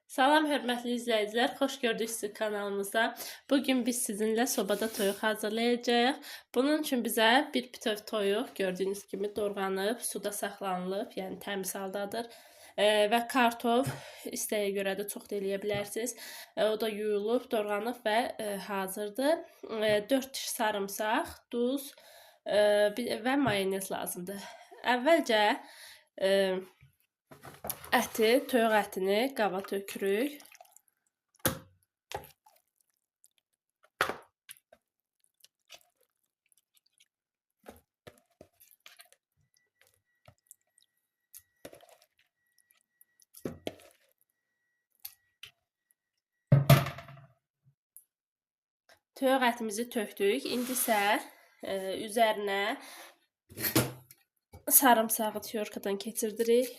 Salam hörmətli izləyicilər, xoş gördük sizi kanalımıza. Bugün biz sizinlə sobada toyuq hazırlayacağıq. Bunun üçün bizə bir bütöv toyuq gördüyünüz kimi doğranıb, suda saxlanılıb, yəni təmiz haldadır. Və kartof istəyə görə də çox da eləyə bilərsiniz. O da yuyulub, doğranıb və hazırdır. 4 diş sarımsaq, duz və mayonez lazımdır. Əvvəlcə toyuq ətini qaba tökürük. Toyuq ətimizi tökdük. İndi isə üzərinə sarımsağı tyorkadan keçirdirik.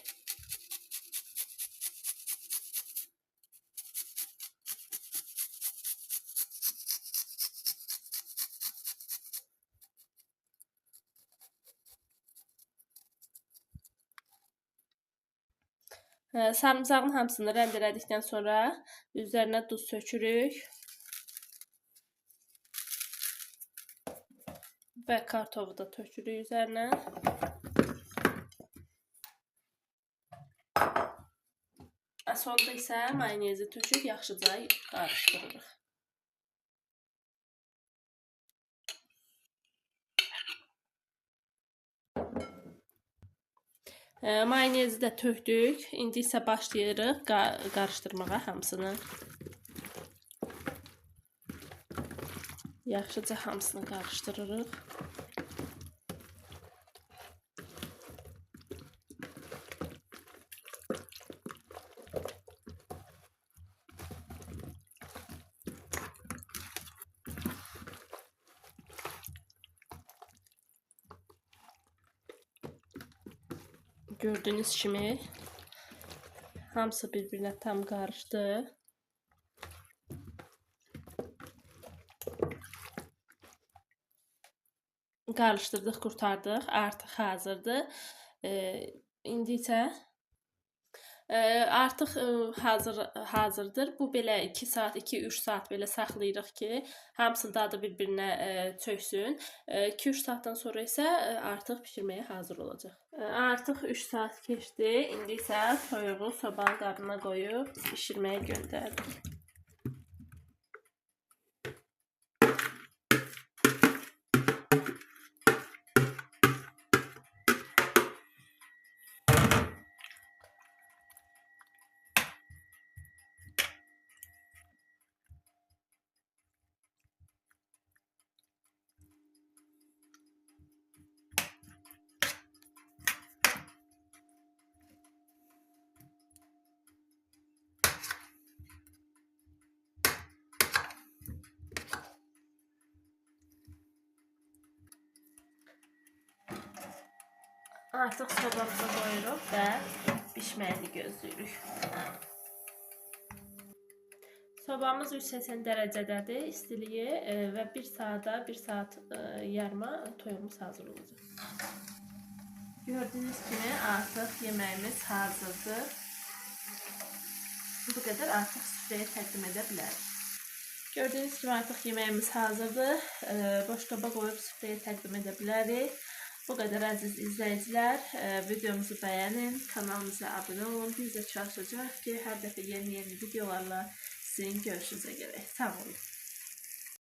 Sarımsağın hamısını rəndelədikdən sonra üzərinə duz tökürük. Və kartofu da tökürük üzərinə. Sonda isə mayonezi töküb yaxşıca qarışdırırıq. Mayonezi də tökdük. İndi isə başlayırıq qarışdırmağa hamısını. Yaxşıca hamısını qarışdırırıq. Gördüyünüz kimi hamısı bir-birinə tam qarışdı. Qarışdırdıq, qurtardıq. Artıq hazırdır. İndi isə artıq hazırdır. Bu belə 2 saat, 2-3 saat belə saxlayırıq ki, hamısının dadı bir-birinə çöksün. 2-3 saatdan sonra isə artıq bişirməyə hazır olacaq. Artıq 3 saat keçdi. İndi isə toyuğu sobanın qabına qoyub bişirməyə göndərdik. Artıq sobamıza qoyuruq və bişməyini gözləyirik. Sobamız 180 dərəcədədir, istiliyi və 1 saat yarıma toyuğumuz hazır olacaq. Gördüyünüz kimi artıq yeməyimiz hazırdır. Bu qədər artıq süfrəyə təqdim edə bilərik. Gördüyünüz kimi artıq yeməyimiz hazırdır. Boşqaba qoyub süfrəyə təqdim edə bilərik. Bu qədər əziz izləyicilər, videomuzu bəyənin, kanalımıza abunə olun. Biz də çalışacağıq ki, hər dəfə yeni videolarla sizin görüşünüzə gələk. Sağ olun.